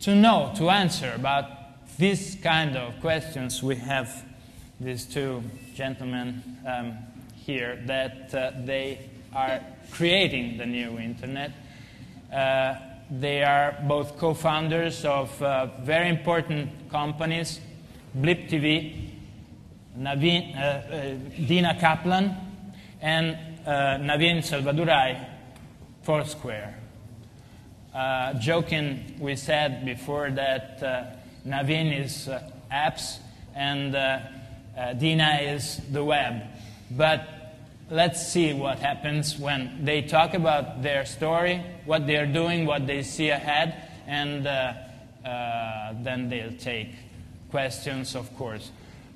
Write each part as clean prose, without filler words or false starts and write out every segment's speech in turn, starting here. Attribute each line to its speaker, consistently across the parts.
Speaker 1: to know, to answer about this kind of questions, we have these two gentlemen here that they are creating the new internet. They are both co-founders of very important companies, BlipTV, Dina Kaplan, and Naveen Selvadurai, Foursquare. Joking, we said before that Naveen is apps and Dina is the web. But let's see what happens when they talk about their story, what they're doing, what they see ahead, and then they'll take questions, of course.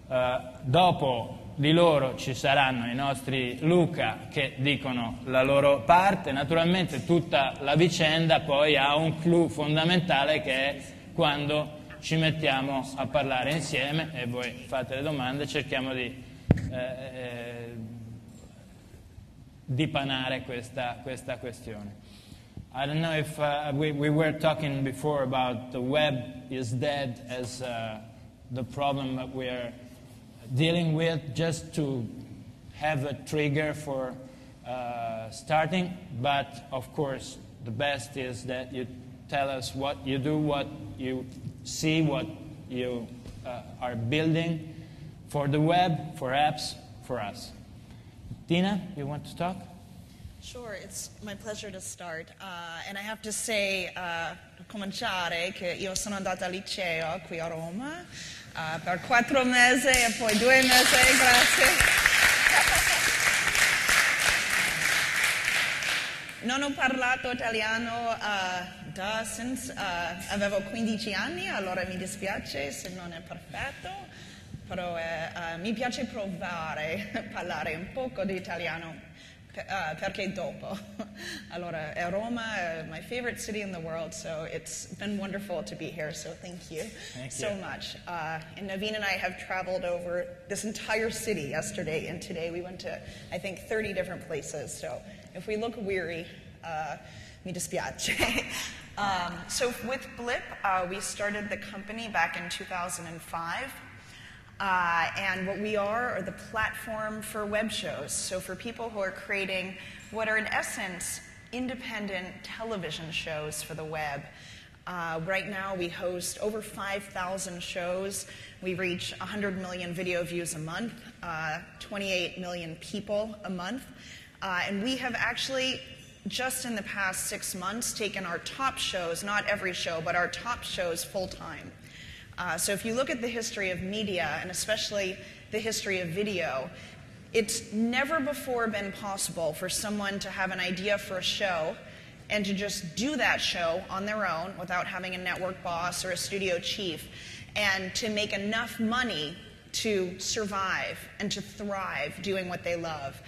Speaker 1: Dopo di loro ci saranno i nostri Luca che dicono la loro parte. Naturalmente tutta la vicenda poi ha un clou fondamentale che è quando ci mettiamo a parlare insieme e voi fate le domande, cerchiamo di dipanare questa questione. I don't know if we were talking before about the web is dead as the problem that we are dealing with, just to have a trigger for starting. But of course, the best is that you tell us what you do, what you see, what you are building for the web, for apps, for us. Dina, you want to talk?
Speaker 2: Sure, it's my pleasure to start. And I have to say, cominciare, che io sono andata al liceo qui a Roma per 4 mesi e poi 2 mesi, grazie. Non ho parlato italiano since avevo 15 anni, allora mi dispiace se non è perfetto, però mi piace provare a parlare un poco di italiano. Perché dopo. Allora, Roma, my favorite city in the world, so it's been wonderful to be here, so thank you so much. And Naveen and I have traveled over this entire city yesterday, and today we went to, I think, 30 different places, so if we look weary, mi dispiace. So with Blip, we started the company back in 2005. And what we are the platform for web shows. So for people who are creating what are in essence independent television shows for the web. Right now we host over 5,000 shows. We reach 100 million video views a month, 28 million people a month. And we have actually, just in the past 6 months, taken our top shows, not every show, but our top shows full-time. So if you look at the history of media, and especially the history of video, it's never before been possible for someone to have an idea for a show and to just do that show on their own without having a network boss or a studio chief, and to make enough money to survive and to thrive doing what they love.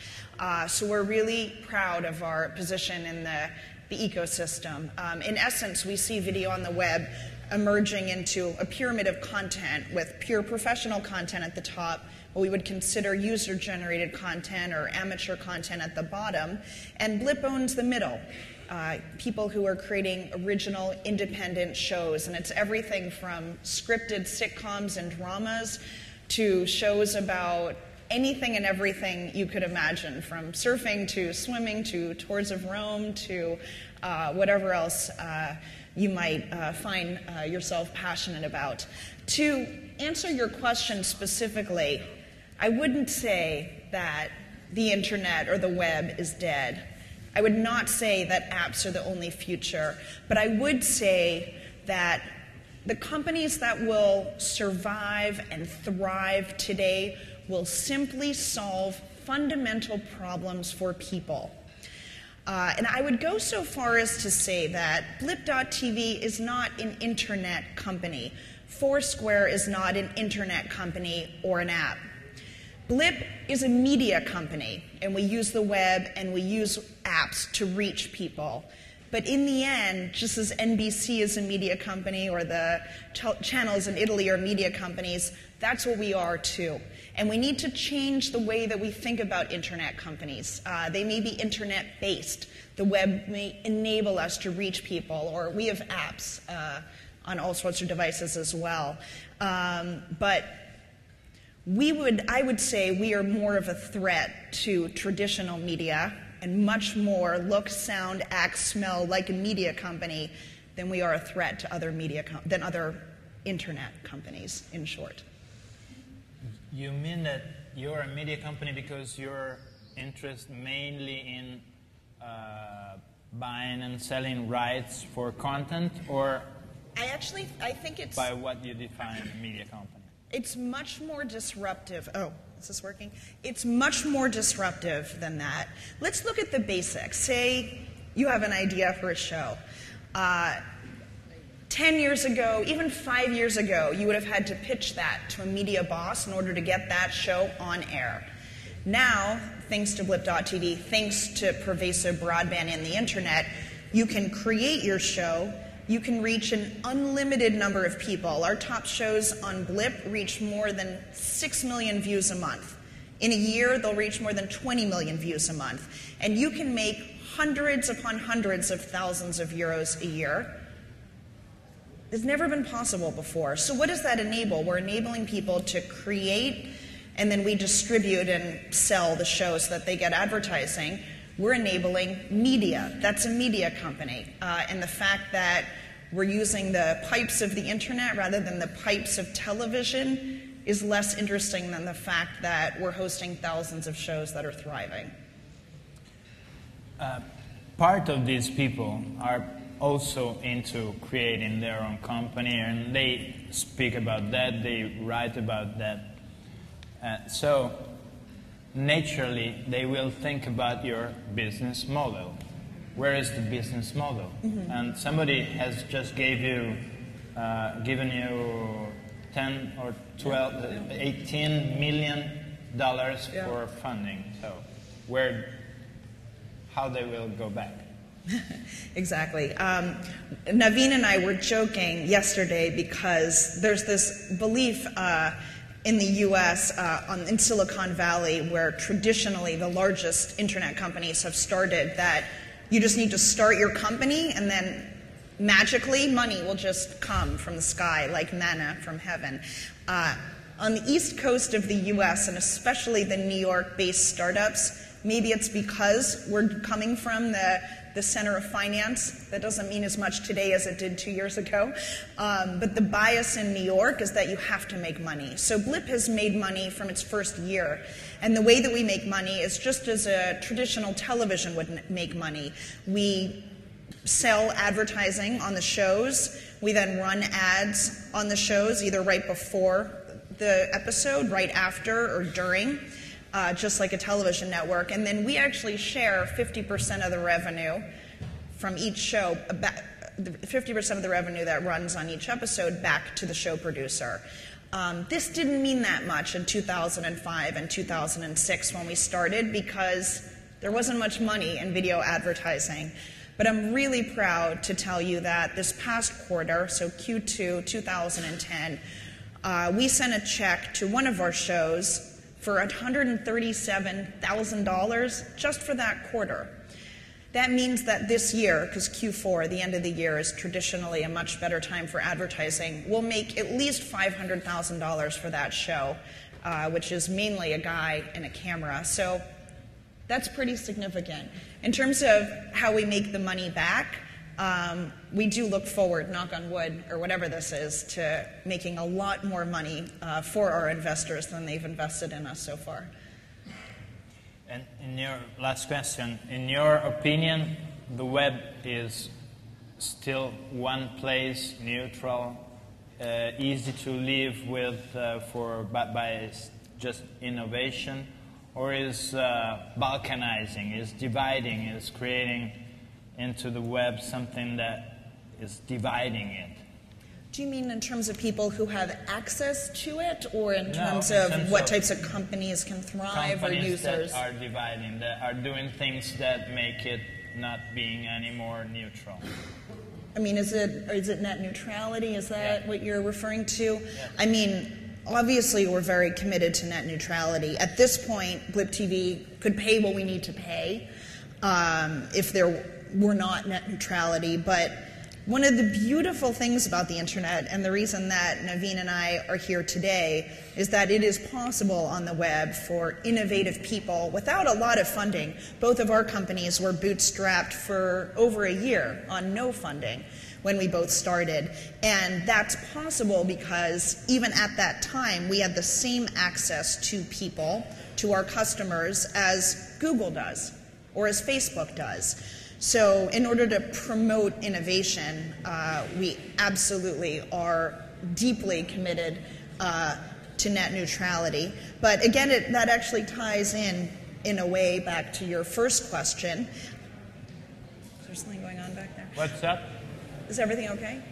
Speaker 2: So we're really proud of our position in the ecosystem. In essence, we see video on the web emerging into a pyramid of content with pure professional content at the top, what we would consider user-generated content or amateur content at the bottom, and Blip owns the middle. People who are creating original, independent shows, and it's everything from scripted sitcoms and dramas to shows about anything and everything you could imagine, from surfing to swimming to tours of Rome to whatever else you might find yourself passionate about. To answer your question specifically, I wouldn't say that the internet or the web is dead. I would not say that apps are the only future, but I would say that the companies that will survive and thrive today will simply solve fundamental problems for people. And I would go so far as to say that BlipTV is not an internet company. Foursquare is not an internet company or an app. Blip is a media company, and we use the web and we use apps to reach people. But in the end, just as NBC is a media company or the channels in Italy are media companies, that's what we are too. And we need to change the way that we think about internet companies. They may be internet-based. The web may enable us to reach people, or we have apps on all sorts of devices as well. But I would say we are more of a threat to traditional media and much more look, sound, act, smell like a media company than we are a threat to other than other internet companies, in short.
Speaker 1: You mean that you're a media company because you're interested mainly in buying and selling rights for content, or
Speaker 2: I think it's
Speaker 1: by what you define a media company?
Speaker 2: It's much more disruptive. Oh, is this working? It's much more disruptive than that. Let's look at the basics. Say you have an idea for a show. 10 years ago, even 5 years ago, you would have had to pitch that to a media boss in order to get that show on air. Now, thanks to BlipTV, thanks to pervasive broadband and the internet, you can create your show. You can reach an unlimited number of people. Our top shows on Blip reach more than 6 million views a month. In a year, they'll reach more than 20 million views a month. And you can make hundreds upon hundreds of thousands of euros a year. It's never been possible before. So what does that enable? We're enabling people to create, and then we distribute and sell the shows so that they get advertising. We're enabling media. That's a media company. And the fact that we're using the pipes of the internet rather than the pipes of television is less interesting than the fact that we're hosting thousands of shows that are thriving.
Speaker 1: Part of these people are also into creating their own company, and they speak about that, they write about that. So naturally, they will think about your business model. Where is the business model? Mm-hmm. And somebody has just given you 10 or 12, $18 million for funding. So how they will go back?
Speaker 2: Exactly. Naveen and I were joking yesterday because there's this belief in the U.S., in Silicon Valley, where traditionally the largest internet companies have started, that you just need to start your company and then magically money will just come from the sky like manna from heaven. On the East Coast of the U.S., and especially the New York-based startups, maybe it's because we're coming from the center of finance. That doesn't mean as much today as it did 2 years ago. But the bias in New York is that you have to make money. So Blip has made money from its first year. And the way that we make money is just as a traditional television would make money. We sell advertising on the shows. We then run ads on the shows, either right before the episode, right after, or during. Just like a television network. And then we actually share 50% of the revenue from each show, 50% of the revenue that runs on each episode back to the show producer. This didn't mean that much in 2005 and 2006 when we started because there wasn't much money in video advertising. But I'm really proud to tell you that this past quarter, so Q2 2010, we sent a check to one of our shows for $137,000 just for that quarter. That means that this year, because Q4, the end of the year, is traditionally a much better time for advertising, we'll make at least $500,000 for that show, which is mainly a guy and a camera. So that's pretty significant. In terms of how we make the money back, we do look forward, knock on wood, or whatever this is, to making a lot more money for our investors than they've invested in us so far.
Speaker 1: And in your last question, in your opinion, the web is still one place, neutral, easy to live with by just innovation, or is balkanizing, is dividing, is creating into the web something that is dividing it?
Speaker 2: Do you mean in terms of people who have access to it, or in terms of what types of companies can thrive, or users?
Speaker 1: That are dividing, that are doing things that make it not being any more neutral.
Speaker 2: I mean, is it net neutrality? Is that what you're referring to?
Speaker 1: Yeah.
Speaker 2: I mean, obviously we're very committed to net neutrality. At this point, BlipTV could pay what we need to pay if there were not net neutrality, but One of the beautiful things about the internet, and the reason that Naveen and I are here today, is that it is possible on the web for innovative people without a lot of funding. Both of our companies were bootstrapped for over a year on no funding when we both started. And that's possible because even at that time, we had the same access to people, to our customers, as Google does or as Facebook does. So in order to promote innovation, we absolutely are deeply committed to net neutrality. But again, that actually ties in a way, back to your first question. Is there something going on back there?
Speaker 1: What's up?
Speaker 2: Is everything okay?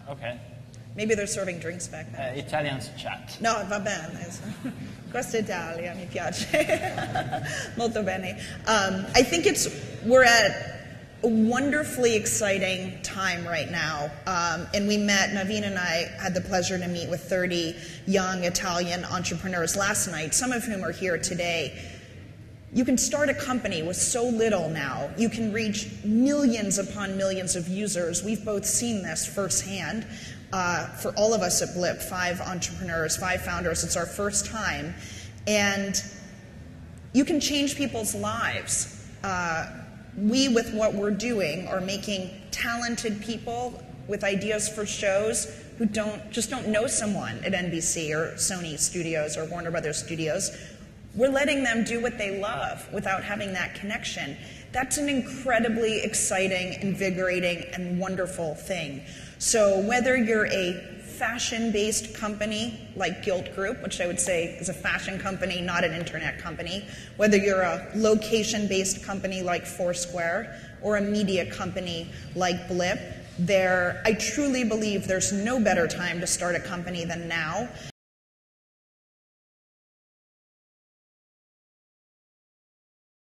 Speaker 1: Okay.
Speaker 2: Maybe they're serving drinks back there.
Speaker 1: Italians chat.
Speaker 2: No, va bene. Questa Italia, mi piace. Molto bene. I think we're at a wonderfully exciting time right now. And we met, Naveen and I had the pleasure to meet with 30 young Italian entrepreneurs last night, some of whom are here today. You can start a company with so little now. You can reach millions upon millions of users. We've both seen this firsthand. For all of us at Blip, 5 entrepreneurs, 5 founders, it's our first time. And you can change people's lives. We, with what we're doing, are making talented people with ideas for shows who just don't know someone at NBC or Sony Studios or Warner Brothers Studios. We're letting them do what they love without having that connection. That's an incredibly exciting, invigorating, and wonderful thing. So whether you're a fashion-based company like Gilt Group, which I would say is a fashion company, not an internet company, whether you're a location-based company like Foursquare, or a media company like Blip, I truly believe there's no better time to start a company than now.